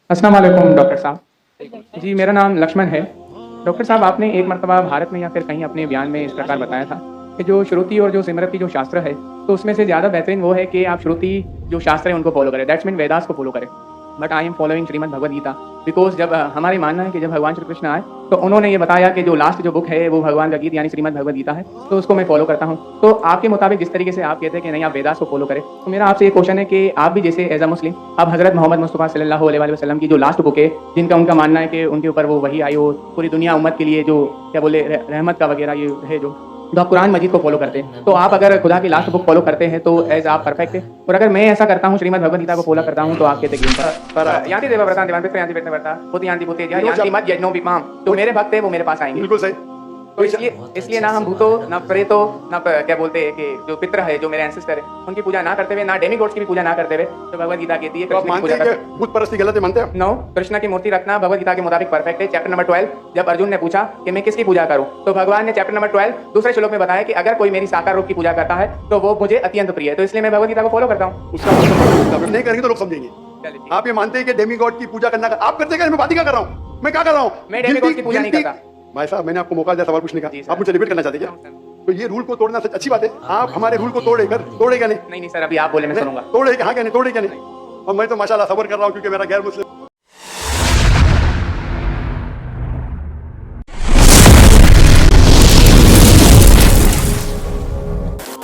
अस्सलाम वालेकुम डॉक्टर साहब। जी मेरा नाम लक्ष्मण है। डॉक्टर साहब आपने एक मर्तबा भारत में या फिर कहीं अपने बयान में इस प्रकार बताया था कि जो श्रुति और जो स्मृति जो शास्त्र है तो उसमें से ज़्यादा बेहतरीन वो है कि आप श्रुति जो शास्त्र है उनको फॉलो करें, दैट्स मीन वेदास को फॉलो करें। But I am following Shrimad Bhagavad Gita because जब हमारे मानना है कि जब भगवान श्री कृष्ण आए तो उन्होंने ये बताया कि जो लास्ट जो बुक है वो भगवान का गीत यानी श्रीमद् भगवद गीता है, तो उसको मैं फॉलो करता हूँ। तो आपके मुताबिक जिस तरीके से आप कहते हैं कि नहीं आप वेदास को फॉलो करें, तो मेरा आपसे ये क्वेश्चन है कि आप भी जैसे एज अ मुस्लिम आप हजरत मोहम्मद मुस्तफ़ा सल्लल्लाहु अलैहि वसल्लम की जो लास्ट बुक है जिनका उनका मानना है कि उनके ऊपर वो वही आई हो पूरी दुनिया उम्मत के लिए जो क्या बोले रहमत का वगैरह ये है जो आप कुरान मजीद को फॉलो करते हैं, तो आप अगर खुदा की लास्ट बुक फॉलो करते हैं तो एज आप परफेक्ट है। और अगर मैं ऐसा करता हूँ श्रीमद् भगवद गीता को फॉलो करता हूँ तो आप कहते हैं पर यानी देवा प्रधान दिवान पे यानी बैठने पड़ता होती यानी बोते यानी मत यज्ञों बिमाम, तो मेरे भक्त है वो मेरे पास आएंगे। बिल्कुल सही। तो इसलिए ना हम भूतो ना प्रेतो ना क्या बोलते हैं कि जो पितर है जो मेरे एंसेस्टर है उनकी पूजा ना करते हुए ना डेमीगॉड्स की भी पूजा ना करते हुए, तो भगवद गीता कहती है तो आप मानते हैं कि बुत परस्ती गलत है, मानते हैं? नो, कृष्ण की मूर्ति रखना भगवद गीता के मुताबिक परफेक्ट है। चैप्टर नंबर 12 जब अर्जुन ने पूछा कि मैं किसकी पूजा करूं, तो भगवान ने चैप्टर नंबर 12 दूसरे श्लोक में बताया कि अगर कोई मेरी साकार रूप की पूजा करता है तो वो मुझे अत्यंत प्रिय है, तो इसलिए मैं भगवद गीता को फॉलो करता हूँ। उसका मतलब नहीं करेंगे तो लोग समझेंगे। आप ये मानते हैं कि डेमीगॉड की पूजा करना आप करते हैं? मैं बात ही क्या कर रहा हूँ, मैं क्या कर रहा हूँ? मैं डेमीगॉड की पूजा नहीं करता। भाई साहब मैंने आपको मौका दिया सवाल पूछने का, आप मुझे रिपीट करना चाहते हैं क्या? तो ये रूल को तोड़ना सच अच्छी बात है। आप हमारे रूल को तोड़ेगा नहीं? नहीं सर, अभी आप बोले मैं सुनूंगा। तोड़ेगा? हाँ क्या नहीं तोड़ेगा नहीं? और मैं तो माशाल्लाह सब्र कर रहा हूँ क्योंकि मेरा गैर मुस्लिम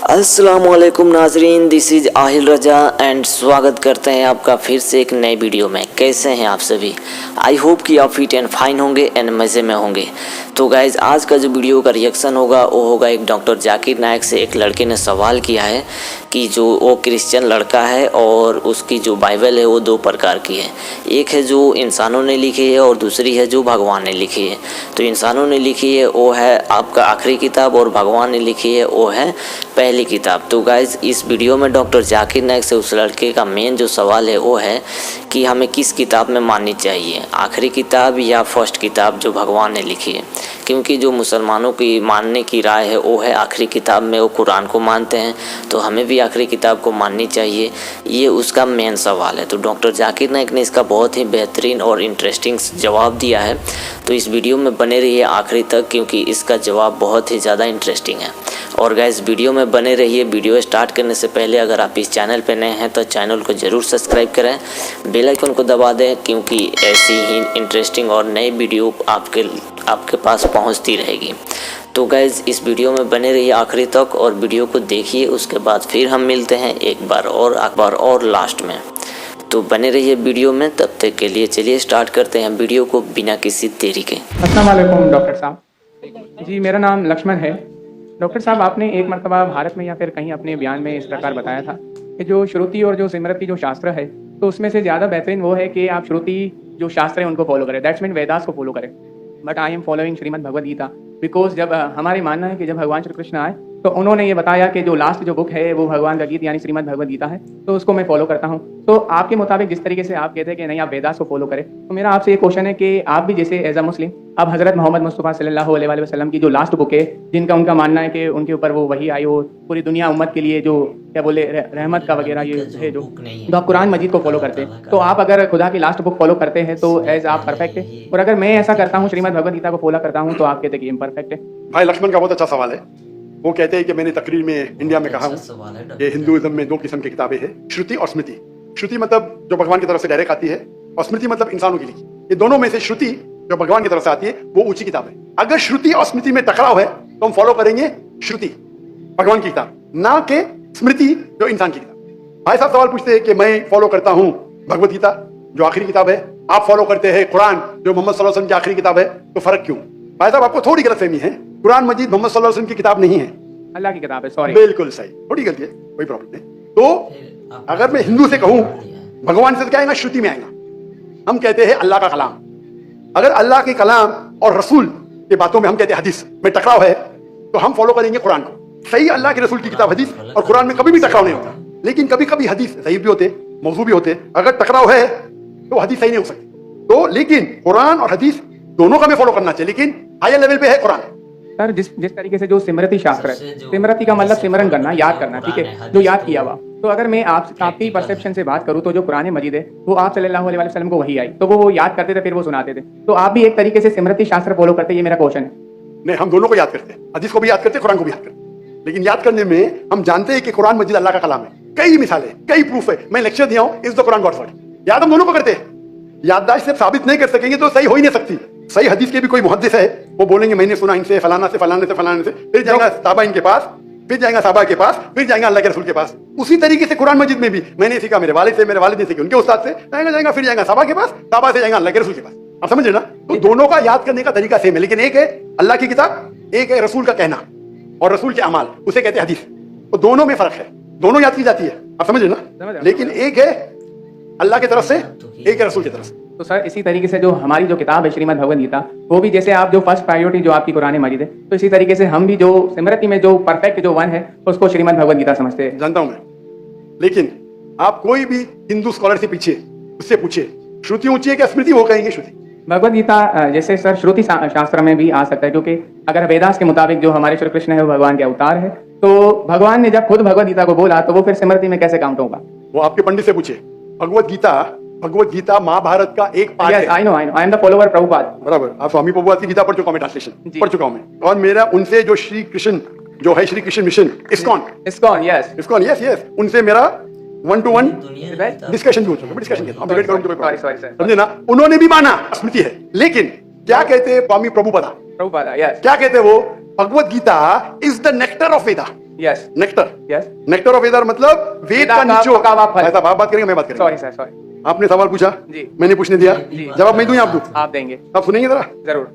अस्सलामुअलैकुम नाजरीन, this is Aahil Raza and स्वागत करते हैं आपका फिर से एक नए वीडियो में। कैसे हैं आप सभी? आई होप कि आप फिट एंड फाइन होंगे एंड मज़े में होंगे। तो गाइज़ आज का जो वीडियो का रिएक्शन होगा वो होगा एक डॉक्टर जाकिर नायक से। एक लड़के ने सवाल किया है कि जो वो क्रिश्चियन लड़का है और उसकी जो बाइबल है वो दो प्रकार की है, एक है जो इंसानों ने लिखी है और दूसरी है जो भगवान ने लिखी है। तो इंसानों ने लिखी है वो है आपका आखिरी किताब और भगवान ने लिखी है वो है पहली किताब। तो गाइज़ इस वीडियो में डॉक्टर जाकिर नायक से उस लड़के का मेन जो सवाल है वो है कि हमें किस किताब में माननी चाहिए, आखिरी किताब या फर्स्ट किताब जो भगवान ने लिखी है। क्योंकि जो मुसलमानों की मानने की राय है वो है आखिरी किताब में वो कुरान को मानते हैं, तो हमें भी आखिरी किताब को माननी चाहिए। ये उसका मेन सवाल है। तो डॉक्टर जाकिर नायक ने इसका बहुत ही बेहतरीन और इंटरेस्टिंग जवाब दिया है। तो इस वीडियो में बने रहिए आखिरी तक क्योंकि इसका जवाब बहुत ही ज़्यादा इंटरेस्टिंग है। और गाइस वीडियो में बने रहिए। वीडियो स्टार्ट करने से पहले अगर आप इस चैनल पर नए हैं तो चैनल को ज़रूर सब्सक्राइब करें, बेल आइकन को दबा दें क्योंकि ऐसी ही इंटरेस्टिंग और नई वीडियो आपके पास पहुंचती रहेगी। तो गाइज़ इस वीडियो में बने रहिए आखिरी तक और वीडियो को देखिए, उसके बाद फिर हम मिलते हैं एक बार और लास्ट में। तो बने रहिए वीडियो में, तब तक के लिए चलिए स्टार्ट करते हैं वीडियो को बिना किसी देरी के। अस्सलाम वालेकुम डॉक्टर साहब। जी मेरा नाम लक्ष्मण है। डॉक्टर साहब आपने एक मर्तबा भारत में या फिर कहीं अपने बयान में इस प्रकार बताया था कि जो श्रुति और जो स्मृति जो शास्त्र है तो उसमें से ज़्यादा बेहतरीन वो है कि आप श्रुति जो शास्त्र है उनको फॉलो करें, दैट्स मीन वेदास को फॉलो करें। But I am following Shrimad Bhagavad Gita because जब हमारे मानना है कि जब भगवान श्री कृष्ण आए तो उन्होंने ये बताया कि जो लास्ट जो बुक है वो भगवान का गीत यानी श्रीमद् भगवद गीता है, तो उसको मैं फॉलो करता हूँ। तो आपके मुताबिक जिस तरीके से आप कहते हैं कि नहीं आप वेदास को फॉलो करें, तो मेरा आपसे ये क्वेश्चन है कि आप भी जैसे एज अ मुस्लिम आप हजरत मोहम्मद मुस्तफ़ा सल्लल्लाहु अलैहि वसल्लम की जो लास्ट बुक है जिनका उनका मानना है कि उनके ऊपर वो वही आई हो पूरी दुनिया उम्मत के लिए जो क्या बोले रहमत का वगैरह ये है जो आप कुरान मजीद को फॉलो करते हैं, तो आप अगर खुदा की लास्ट बुक फॉलो करते हैं तो एज आप परफेक्ट है। और अगर मैं ऐसा करता हूँ श्रीमद् भगवद गीता को फॉलो करता हूँ तो आप कहते हैं कि इम्परफेक्ट है। भाई लक्ष्मण का बहुत अच्छा सवाल है। वो कहते हैं कि मैंने तकरीर में इंडिया में कहा हूँ कि हिंदुइज्म में दो किस्म की किताबें हैं, श्रुति और स्मृति। श्रुति मतलब जो भगवान की तरफ से डायरेक्ट आती है और स्मृति मतलब इंसानों की लिखी। ये दोनों में से श्रुति जो भगवान की तरफ से आती है वो ऊंची किताब है। अगर श्रुति और स्मृति में टकराव है तो हम फॉलो करेंगे श्रुति भगवान की किताब, ना के स्मृति जो इंसान की किताब। भाई साहब सवाल पूछते हैं कि मैं फॉलो करता हूँ भगवत गीता जो आखिरी किताब है, आप फॉलो करते हैं कुरान जो मोहम्मद सल्लल्लाहु अलैहि वसल्लम की आखिरी किताब है, तो फर्क क्यों? भाई साहब आपको थोड़ी गलतफहमी है। कुरान मजीद मोहम्मद सल्लल्लाहु अलैहि वसल्लम की किताब नहीं है, अल्लाह की किताब है। सॉरी, बिल्कुल सही, थोड़ी गलती है, कोई प्रॉब्लम नहीं। तो अगर मैं हिंदू से कहूं भगवान से तो क्या आएगा? श्रुति में आएगा। हम कहते हैं अल्लाह का कलाम। अगर अल्लाह के कलाम और रसूल की बातों में हम कहते हैं हदीस में टकराव है तो हम फॉलो करेंगे कुरान को। सही अल्लाह के रसूल की किताब हदीस और कुरान में कभी भी टकराव नहीं होता, लेकिन कभी कभी हदीस सही भी होते मौजू भी होते। अगर टकराव है तो हदीस सही नहीं हो सकती। तो लेकिन कुरान और हदीस दोनों का हमें फॉलो करना चाहिए, लेकिन हायर लेवल पे है कुरान। सर जिस जिस तरीके से जो सिमरती शास्त्र है, सबसे जो सिमरती का मतलब सिमरन करना, याद करना, ठीक कुरान है, है, जो याद हदीस किया हुआ। तो अगर मैं आपकी परसेप्शन से बात करूं तो जो कुरान मजीद है वो आप सल्लल्लाहु अलैहि वसल्लम को वही आई, तो वो याद करते थे फिर वो सुनाते थे। तो आप भी एक तरीके से सिमरती शास्त्र फॉलो करते, ये मेरा क्वेश्चन है। नहीं, हम दोनों को याद करते हैं, हदीस को भी याद करते हैं, कुरान को भी याद करते हैं। लेकिन याद करने में हम जानते हैं कि कुरान मजीद अल्लाह का कलाम है, कई मिसालें, कई प्रूफ है। मैं लेक्चर दिया हूं, is the Quran God's word. याद हम दोनों को करते हैं। याददाश्त सिर्फ साबित नहीं कर सकेंगे तो सही हो ही नहीं सकती। सही हदीस के भी कोई मुहद्दिस है, वो बोलेंगे मैंने सुना इनसे, फलाना से, फलाने से, फलाने से, फिर जाएगा साहबा इनके पास, फिर जाएगा साहबा के पास, फिर जाएगा अल्लाह के रसूल के पास। उसी तरीके से कुरान मजीद में भी मैंने सीखा मेरे वालिद से, मेरे वालिद ने सीखी उनके उस्ताद से, जाएगा फिर जाएगा साहबा के पास, साहबा से जाएगा अल्लाह के रसूल के पास। आप समझ रहे ना? तो दोनों का याद करने का तरीका सेम है, लेकिन एक है अल्लाह की किताब, एक है रसूल का कहना और रसूल के अमाल, उसे कहते हैं हदीस। तो दोनों में फर्क है, दोनों याद की जाती है। आप समझ रहे ना? लेकिन एक है अल्लाह की तरफ से, एक है रसूल की तरफ से। तो सर इसी तरीके से जो हमारी जो किताब है श्रीमद् भगवद गीता, वो भी जैसे आप जो फर्स्ट प्रायोरिटी जो आपकी कुरान मजीद है, तो इसी तरीके से हम भी जो सिमरती में जो परफेक्ट जो वन है उसको श्रीमद् भगवद गीता समझते हैं। जानता हूं मैं, लेकिन आप कोई भी हिंदू स्कॉलर से पीछे उससे पूछिए, श्रुति ऊंची है क्या स्मृति? वो कहेंगे श्रुति। भगवद गीता जैसे सर श्रुति शास्त्र में भी आ सकता है, क्योंकि अगर वेदास के मुताबिक जो हमारे श्री कृष्ण है वो भगवान के अवतार है, तो भगवान ने जब खुद भगवद गीता को बोला तो वो फिर सिमरती में कैसे काउंट होगा? वो आपके पंडित से पूछिए। भगवद गीता महाभारत का एक पार्ट है। I know I am the follower Prabhupada. बराबर, आप स्वामी प्रभुपाद की गीता पढ़ चुका हूं, ट्रांसलेशन पढ़ चुका हूं मैं। और मेरा उनसे जो श्री कृष्ण जो है, Shri Krishna mission ISKCON, yes, उनसे मेरा 1-to-1 डिस्कशन भी हो चुका है। डिस्कशन कहता हूं, डिबेट करूं तो समझे ना? उन्होंने भी माना स्मृति है, लेकिन क्या कहते हैं स्वामी प्रभुपादा, यस, क्या कहते हैं वो? Bhagavad Gita is the nectar of Veda. Yes, nectar of Veda मतलब वेद का निचोड़। ऐसा आप बात करेंगे, मैं बात करेंगे। सॉरी आपने सवाल पूछा जी, मैंने पूछने दिया, जवाब मैं दूं या आप दूं? आप देंगे। आप सुनेंगे जरा? जरूर।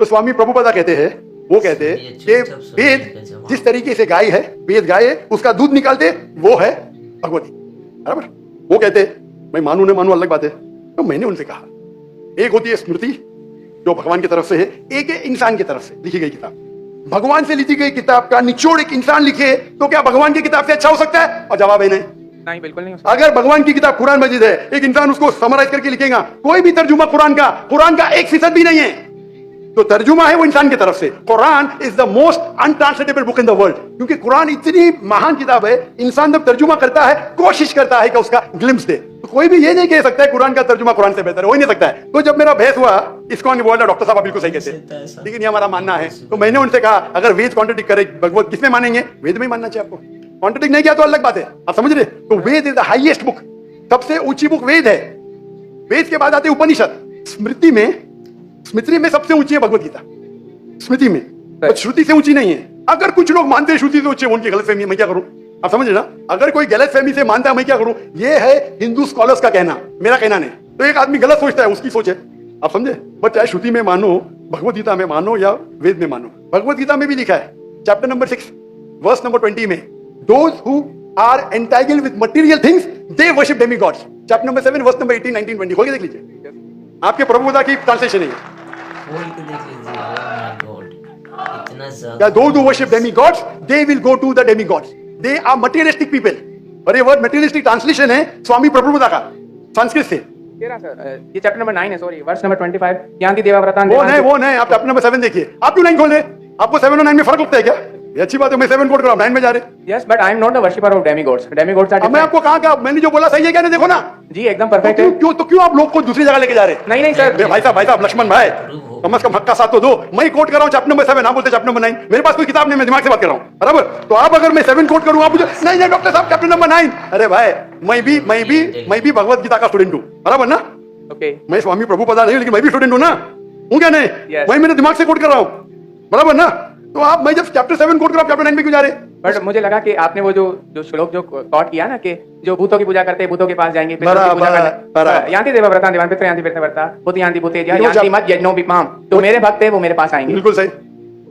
तो स्वामी प्रभुपादा कहते हैं, वो कहते हैं कि वेद जिस तरीके से गाय है, वेद गाय है, उसका दूध निकालते वो है भगवद गीता। बराबर? वो कहते हैं, मैं मानू न मानू अलग बात है। तो मैंने उनसे कहा, एक होती है स्मृति जो भगवान की तरफ से है, एक है इंसान की तरफ से लिखी गई किताब। भगवान से लिखी गई किताब का निचोड़ एक इंसान लिखे तो क्या भगवान की किताब से अच्छा हो सकता है? और जवाब है नहीं, बिल्कुल नहीं हो सकता। अगर भगवान की किताब कुरान मजीद है, एक इंसान उसको समराइज करके लिखेगा, कोई भी तर्जुमा कुरान का 1% भी नहीं है, तो तर्जुमा है वो इंसान की तरफ से। Quran is the most untranslatable book in the world, क्योंकि कुरान इतनी महान किताब है, इंसान जब तर्जुमा करता है कोशिश करता है कि उसका ग्लिम्स दे, तो कोई भी ये नहीं कह सकता है कुरान का तर्जुमा कुरान से बेहतर है, हो ही नहीं सकता है। तो जब मेरा बहस हुआ, इस्कॉन बोला डॉक्टर साहब बिल्कुल सही कहते हैं, लेकिन ये हमारा मानना है। तो मैंने उनसे कहा, अगर वेद कॉन्ट्रडिक्ट करे भगवत, किसमें मानेंगे? वेद में ही मानना चाहिए आपको। कॉन्ट्रडिक्ट नहीं किया तो अलग बात है, आप समझ रहे? तो वेद इज द हाईएस्ट बुक, सबसे ऊंची बुक वेद है। वेद के बाद आते उपनिषद। स्मृति में सबसे ऊंची है भगवत गीता, स्मृति में, और श्रुति से ऊंची नहीं है। अगर कुछ लोग मानते हैं श्रुति से ऊंची, उनकी गलतफहमी, मैं क्या करूं? आप समझ रहे ना? अगर कोई गलतफहमी से मानता है, मैं क्या करूं? ये है हिंदू स्कॉलर्स का कहना, मेरा कहना नहीं। तो एक आदमी गलत सोचता है, उसकी सोच है, आप समझे? बट चाहे श्रुति में मानो, भगवत गीता में मानो या वेद में मानो, भगवत गीता में भी लिखा है, चैप्टर नंबर 6 वर्स नंबर 20 में, those who are entangled with material things they worship demigods। Chapter number 7 verse number 18, 19, 20 खोल के देख लीजिए, आपके प्रभुपादा की ट्रांसलेशन है। खोल के देख लीजिए। Oh my God, इतना ज़्यादा। Yeah, those who worship demigods they will go to the demigods, they are materialistic people। और ये वर्ड materialistic ट्रांसलेशन है स्वामी प्रभुपादा का संस्कृत से। ये चैप्टर नंबर 9 है, सॉरी, वर्स नंबर 25, यान्ति देवाव्रतान्। वो नहीं, आप चैप्टर नंबर 7 देखिए। आप क्यों 9 खोल रहे? आपको 7 और 9 में फर्क लगता है क्या? ये अच्छी बात है, मैं 7 कोट कर रहा हूं, 9 में जा रहे। Yes, but I am not the worshipper of demigods. Demigods are. मैं आपको कहा मैंने जो बोला सही है क्या? नहीं, देखो ना जी, एकदम परफेक्ट है। क्यों आप लोग को दूसरी जगह लेके जा रहे? नहीं सर, भाई साहब लक्ष्मण भाई, कम से कम हक का साथ तो दो। मैं कोट कर रहा हूं चैप्टर नंबर 7, आप बोलते चैप्टर नंबर 9। मेरे पास कोई किताब नहीं, मैं दिमाग से बात कर रहा हूं, बराबर? तो आप अगर मैं 7 कोट करूं, आप मुझे नहीं डॉक्टर साहब चैप्टर नंबर 9। अरे भाई, मैं भी भगवत गीता का स्टूडेंट हूं, बराबर ना? ओके, मैं स्वामी प्रभुपादा नहीं, लेकिन मैं भी स्टूडेंट हूं ना, हूं क्या नहीं? Yes. मैं मेरे दिमाग से कोट कर रहा हूं, बराबर ना? तो आप, मैं जब चैप्टर 7 कोट कर रहा हूं, चैप्टर 9 में क्यों जा रहे? बट मुझे लगा कि आपने वो जो श्लोक जो कोट किया ना, कि जो भूतों की पूजा करते हैं भूतों के पास जाएंगे, यान्ति देवाव्रतान् देवान् पितरं यान्ति पितृव्रता भूत यान्ति भूतेज्य यान्ति मत् यज्ञो विपाम। तो मेरे भक्त है वो मेरे पास आएंगे। बिल्कुल सही।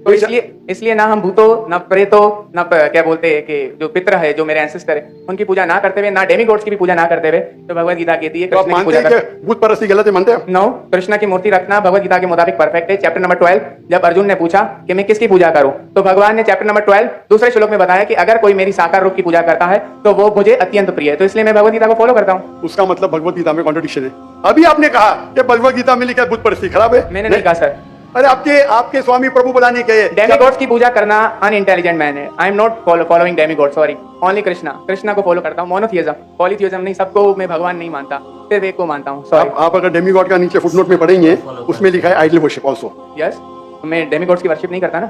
तो इसलिए ना हम भूतों, ना प्रेतों, ना क्या बोलते हैं कि जो पितर है, जो मेरे एंसेस्टर है, उनकी पूजा ना करते हुए, ना डेमिगॉड्स की भी पूजा ना करते हुए, तो भगवत गीता कहती है तो आप मानते हैं कि भूत परस्ती गलत है? मानते हैं? नो, कृष्ण की मूर्ति रखना भगवत गीता के मुताबिक परफेक्ट है। चैप्टर नंबर 12, जब अर्जुन ने पूछा कि मैं किसकी पूजा करूं, तो भगवान ने चैप्टर नंबर 12 दूसरे श्लोक में बताया कि अगर कोई मेरी साकार रूप की पूजा करता है तो वो मुझे अत्यंत प्रिय है। तो इसलिए मैं भगवत गीता को फॉलो करता हूँ। उसका मतलब भगवत गीता में कॉन्ट्रडिक्शन है। अभी आपने कहा कि भगवत गीता में लिखा भूत परस्ती खराब है। मैंने नहीं कहा सर। अरे आपके आपके स्वामी प्रभु बताने के डेमीगॉड्स की पूजा करना अनइंटेलिजेंट मैन है। आई am not following demigod, sorry, only Krishna को फॉलो करता हूँ। मोनोथियज्म, पॉलीथियज्म नहीं, सबको मैं भगवान नहीं मानता, सिर्फ एक को मानता हूँ। सॉरी। आप अगर डेमीगॉड का नीचे फुटनोट में पढ़ेंगे उसमें लिखा है आइडल वर्शिप आल्सो। यस, मैं डेमीगॉड्स की वर्शिप नहीं करता ना।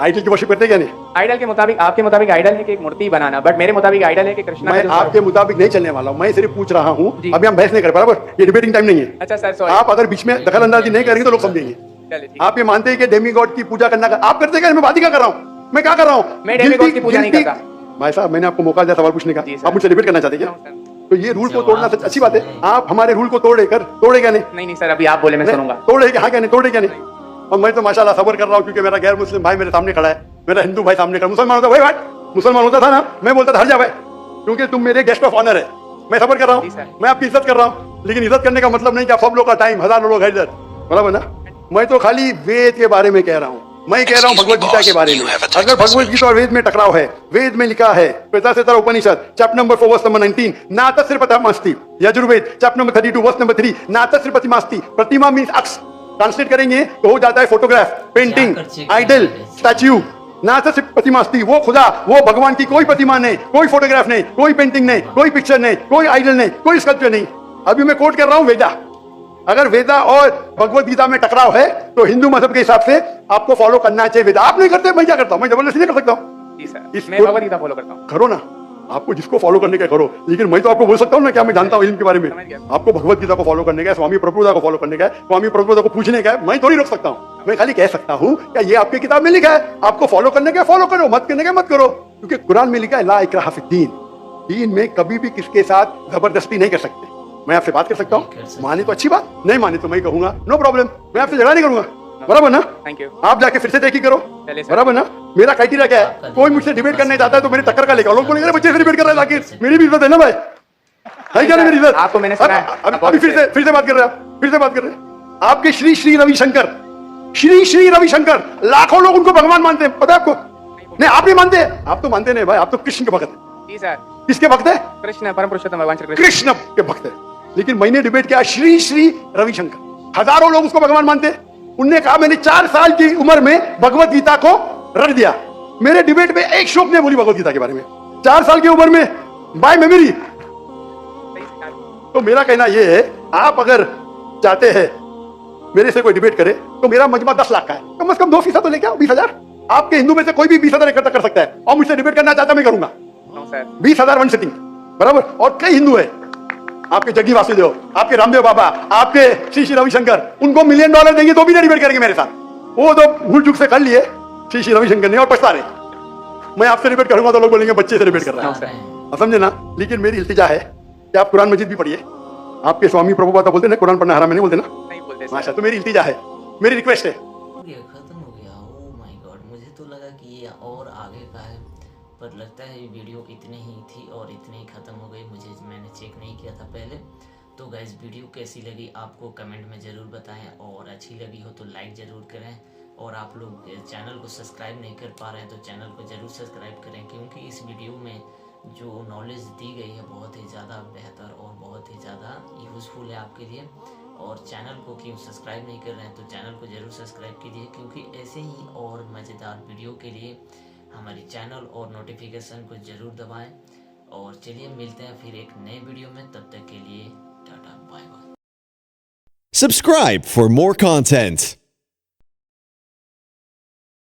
आइडल की वर्शिप करते क्या नहीं? आइडल के मुताबिक, आपके मुताबिक आइडल है कि एक मूर्ति बनाना, बट मेरे मुताबिक आइडल है कि कृष्णा मैं का जो आपके मुताबिक नहीं चलने वाला हूं, मैं सिर्फ पूछ रहा हूं। जी। अभी हम बहस नहीं कर बराबर, ये डिबेटिंग टाइम नहीं है। अच्छा सर, सॉरी। आप अगर बीच में दखल अंदाजी नहीं करेंगे तो लोग समझेंगे। चलिए ठीक। आप ये मानते हैं कि डेमीगॉड की पूजा करना आप करते क्या? मैं बात ही क्या कर रहा हूं? मैं क्या कर रहा हूं? मैं डेमीगॉड की पूजा नहीं करता। भाई साहब, मैंने आपको मौका दिया सवाल पूछने का, जी सर। आप मुझसे डिबेट करना चाहते हैं नो, क्या? सर। तो ये रूल को तोड़ना सच अच्छी बात है। आप हमारे रूल को तोड़े क्या नहीं? नहीं सर, अभी आप बोले मैं सुनूंगा। तोड़े क्या? हाँ क्या नहीं? तोड़े क्या नहीं? और मैं तो माशाल्लाह सबर कर रहा हूँ क्योंकि मेरा गैर मुस्लिम भाई मेरे सामने खड़ा है, मेरा हिंदू भाई सामने खड़ा। मुसलमान होता भाई मुसलमान होता था ना, मैं बोलता था हट जा भाई, क्योंकि तुम मेरे गेस्ट ऑफ ऑनर है। मैं सबर कर रहा जी हूँ, सर। मैं आपकी इज्जत कर रहा हूँ, लेकिन इज्जत करने का मतलब नहीं कि आप सब लोग का टाइम, हजारों लोग है इधर, बराबर ना? मैं तो खाली वेद के बारे में कह रहा हूँ, मैं कह रहा हूँ भगवत गीता के बारे में। अगर भगवत गीता और वेद में टकराव है, वेद में लिखा है Shvetashvatara Upanishad chapter number 4 verse number 19, नातस्य प्रतिमास्ति। Yajurveda chapter number 32 verse number 3, नातस्य प्रतिमास्ति। प्रतिमा मींस अक्ष, ट्रांसलेट करेंगे तो हो जाता है फोटोग्राफ, पेंटिंग, आइडल, स्टैच्यू। नातस्य प्रतिमास्ति, वो खुदा, वो भगवान की कोई प्रतिमा नहीं, कोई फोटोग्राफ नहीं, कोई पेंटिंग नहीं, कोई पिक्चर नहीं, कोई आइडल नहीं, कोई स्कल्पचर नहीं। अभी मैं कोट कर रहा हूं वेदा। अगर वेदा और भगवत गीता में टकराव है तो हिंदू मजहब के हिसाब से आपको फॉलो करना चाहिए वेदा। आप नहीं करते, मैं क्या करता हूं? मैं जबरदस्ती नहीं कर सकता हूं। जी सर, मैं भगवत गीता फॉलो करता हूँ। करो ना, आपको जिसको फॉलो करने का करो, लेकिन मैं तो आपको बोल सकता हूँ ना क्या मैं जानता हूँ इल्म के बारे में। समझ गया। आपको भगवत गीता को फॉलो करने का है, स्वामी प्रभुदा को फॉलो करने का है, स्वामी प्रभुदा को पूछने का है, मैं थोड़ी रोक सकता हूँ। मैं खाली कह सकता हूँ क्या ये आपकी किताब में लिखा है, आपको फॉलो करने का फॉलो करो, मत करने का मत करो, क्योंकि कुरान में लिखा है ला इकराह फिद्दीन। दीन में कभी भी किसके साथ जबरदस्ती नहीं कर सकते। मैं आपसे बात कर सकता हूँ, माने तो अच्छी बात, नहीं माने तो मैं कहूंगा नो प्रॉब्लम, मैं आपसे झगड़ा नहीं करूंगा, बराबर ना? Thank you. आप जाके फिर से तहकीक करो, चलिए सर। बराबर ना? मेरा क्राइटेरिया क्या है? कोई मुझसे डिबेट करने जाता है तो मेरे टक्कर का लेकर, लोग बोलेंगे बच्चे से डिबेट कर रहा है, ताकि मेरी भी इज्जत है ना भाई, है क्या? मेरी इज्जत आपको मैंने सुना है। अभी फिर से बात कर रहे हैं, फिर से बात कर रहे हैं। आपके श्री श्री रविशंकर, श्री रविशंकर, लाखों लोग उनको भगवान मानते हैं, पता है आपको? नहीं, आप नहीं मानते, आप तो मानते नहीं भाई, आप तो कृष्ण के भक्त है। जी सर। किसके भक्त है? कृष्ण, परम पुरुषोत्तम भगवान श्री कृष्ण। कृष्ण के भक्त है। लेकिन मैंने डिबेट किया श्री श्री रविशंकर, हजारों लोग उसको भगवान मानते हैं। उनने कहा मैंने 4 साल की उम्र में भगवत गीता को रख दिया। मेरे डिबेट में एक श्लोक ने बोली भगवत गीता के बारे में, 4 साल की उम्र में, बाय मेमोरी। तो मेरा कहना यह है, आप अगर चाहते हैं मेरे से कोई डिबेट करे तो मेरा मजमा 10 लाख का है, कम से कम 2% तो लेके आओ, 20,000। आपके हिंदू में से कोई भी 20,000 इकट्ठा कर सकता है और मुझसे डिबेट करना चाहता मैं करूंगा। No sir. 20,000 वन सिटिंग, बराबर। और कई हिंदू है, आपके जग्गी वासुदेव, आपके रामदेव बाबा, आपके श्री श्री रविशंकर, उनको $1 मिलियन देंगे तो भी नहीं डिबेट करेंगे मेरे साथ। वो तो भूल चूक से कर लिए श्री श्री रविशंकर ने और पछता रहे। मैं आपसे डिबेट करूंगा तो लोग बोलेंगे बच्चे से डिबेट कर रहा है, आप समझे ना? लेकिन मेरी इल्तिजा है कि आप कुरान मजीद भी पढ़िए। आपके स्वामी प्रभुपाद बोलते ना कुरान पढ़ना हराम है, नहीं बोलते ना? नहीं बोलते सर। माशा, तो मेरी इल्तिजा है, मेरी रिक्वेस्ट है। खत्म हो गया। ओह माय गॉड, मुझे तो लगा कि ये और आगे का है, पर लगता है ये वीडियो इतनी ही थी और इतनी ही ख़त्म हो गई। मैंने चेक नहीं किया था पहले। तो गाइस, वीडियो कैसी लगी आपको कमेंट में ज़रूर बताएं, और अच्छी लगी हो तो लाइक ज़रूर करें। और आप लोग चैनल को सब्सक्राइब नहीं कर पा रहे हैं तो चैनल को ज़रूर सब्सक्राइब करें, क्योंकि इस वीडियो में जो नॉलेज दी गई है बहुत ही ज़्यादा बेहतर और बहुत ही ज़्यादा यूज़फुल है आपके लिए। और चैनल को क्यों सब्सक्राइब नहीं कर रहे हैं तो चैनल को ज़रूर सब्सक्राइब कीजिए, क्योंकि ऐसे ही और मज़ेदार वीडियो के लिए हमारे चैनल और नोटिफिकेशन को ज़रूर दबाएं। और चलिए मिलते हैं फिर एक नए वीडियो में, तब तक के लिए टाटा bye bye. Subscribe for more content.